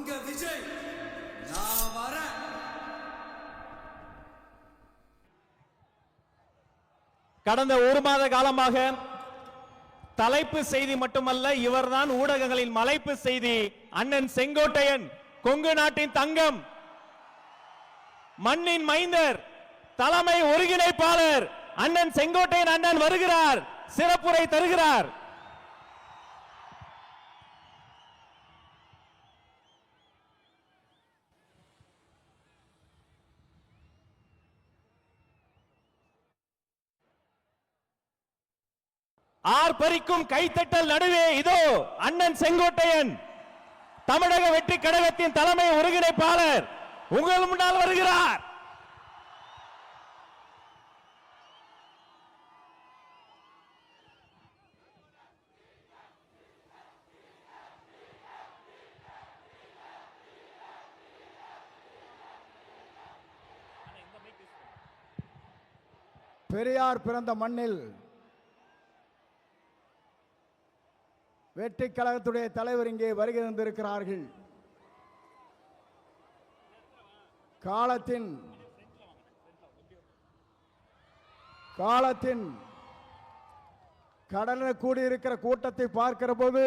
உங்க விஜய் நான் வரேன். கடந்த ஒரு மாத காலமாக தலைப்பு செய்தி மட்டுமல்ல, இவர்தான் ஊடகங்களில் மலைப்பு செய்தி. அண்ணன் செங்கோட்டையன், கொங்கு நாட்டின் தங்கம், மண்ணின் மைந்தர், தலைமை ஒருங்கிணைப்பாளர் அண்ணன் செங்கோட்டையன் அண்ணன் வருகிறார், சிறப்புரை தருகிறார். ஆர்ப்பரிக்கும் கைத்தட்டல் நடுவே இதோ அண்ணன் செங்கோட்டையன், தமிழக வெற்றி கழகத்தின் தலைமை ஒருங்கிணைப்பாளர் உங்கள் முன்னால் வருகிறார். பெரியார் பிறந்த மண்ணில் வெற்றி கழகத்துடைய தலைவர் இங்கே வருகை தந்திருக்கிறார்கள். காலத்தின் கடலில் கூடியிருக்கிற கூட்டத்தை பார்க்கிற போது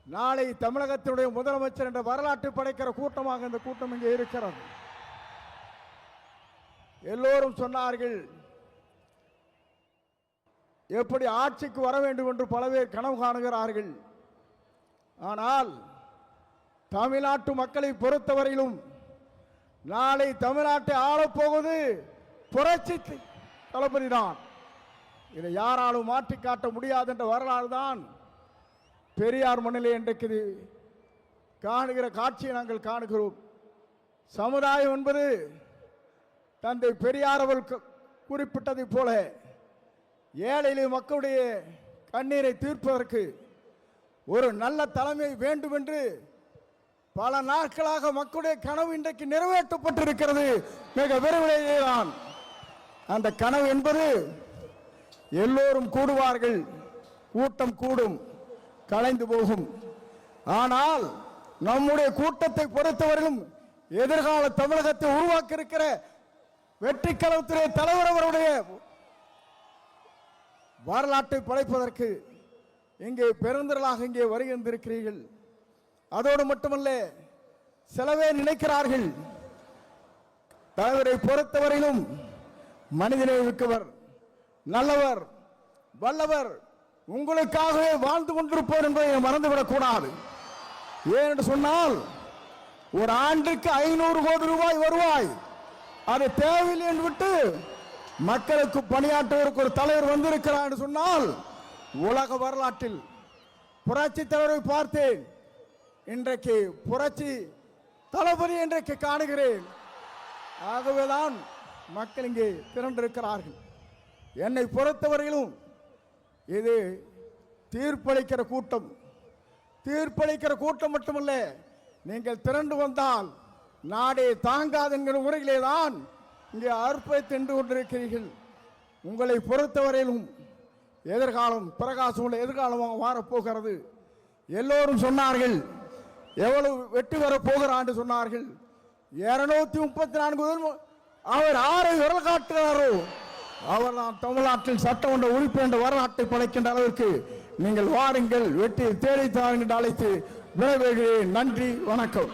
நாளை தமிழகத்தினுடைய முதலமைச்சர் என்ற வரலாற்று படைக்கிற கூட்டமாக இந்த கூட்டம் இங்கே இருக்கிறது. எல்லோரும் சொன்னார்கள், எப்படி ஆட்சிக்கு வர வேண்டும் என்று பல பேர் கனவு காணுகிறார்கள். ஆனால் தமிழ்நாட்டு மக்களை பொறுத்தவரையிலும் நாளை தமிழ்நாட்டை ஆளப்போவது புரட்சி தளபதி தான். இதை யாராலும் மாற்றி காட்ட முடியாது என்ற வரலாறு தான் பெரியார் மண்ணிலே இன்றைக்கு காணுகிற காட்சியை நாங்கள் காணுகிறோம். சமுதாயம் என்பது தந்தை பெரியார் அவர்கள் குறிப்பிட்டதை போல ஏழை மக்களுடைய கண்ணீரை தீர்ப்பதற்கு ஒரு நல்ல தலைமை வேண்டும் என்று பல நாட்களாக மக்களுடைய கனவு இன்றைக்கு நிறைவேற்றப்பட்டிருக்கிறது. மிக விரைவிலேயே தான் அந்த கனவு என்பது எல்லோரும் கூடுவார்கள், கூட்டம் கூடும், கலைந்து போகும். ஆனால் நம்முடைய கூட்டத்தை பொறுத்தவரையிலும் எதிர்கால தமிழகத்தை உருவாக்க இருக்கிற வெற்றி கழகத்துடைய தலைவர் அவருடைய வரலாற்றை படைப்பதற்கு இங்கே பெருந்திரளாக இங்கே வருகின்றிருக்கிறீர்கள். அதோடு மட்டுமல்ல, சிலவே நினைக்கிறார்கள் தலைவரை பொறுத்தவரையிலும் மனிதனை மிக்கவர், நல்லவர், வல்லவர், உங்களுக்காகவே வாழ்ந்து கொண்டிருப்பவர் என்பதை மறந்துவிடக் கூடாது. ஏனென்று சொன்னால் ஒரு ஆண்டுக்கு 500 கோடி ரூபாய் வருவாய் அது தேவையில்லை என்று விட்டு மக்களுக்கு பணியாற்றுவதற்கு ஒரு தலைவர் வந்திருக்கிறார் என்று சொன்னால் உலக வரலாற்றில் புரட்சி தலைவரை பார்த்தேன், இன்றைக்கு புரட்சி தளபதி இன்றைக்கு காணுகிறேன். ஆகவேதான் மக்கள் இங்கே திரண்டிருக்கிறார்கள். என்னை பொறுத்தவரையிலும் இது தீர்ப்பளிக்கிற கூட்டம். தீர்ப்பளிக்கிற கூட்டம் மட்டுமல்ல, நீங்கள் திரண்டு வந்தால் நாடே தாங்காது என்கிற முறையிலே தான் இங்கே அற்புதத்தை தின்று கொண்டிருக்கிறீர்கள். உங்களை பொறுத்தவரையிலும் எதிர்காலம் பிரகாசமுள்ள எதிர்காலமாக மாறப்போகிறது. எல்லோரும் சொன்னார்கள், எவ்வளவு வெற்றி பெறப் போகிறார் என்று சொன்னார்கள். 234 அவர் ஆரை விரல் காட்டுகிறாரோ அவர் தான் தமிழ்நாட்டில் சட்டமன்ற உறுப்பினர் என்ற வரலாற்றை படைக்கின்ற அளவிற்கு நீங்கள் வாருங்கள், வெற்றி தேடி தாருங்கள் என்று அழைத்து விடைபெறுகிறேன். நன்றி, வணக்கம்.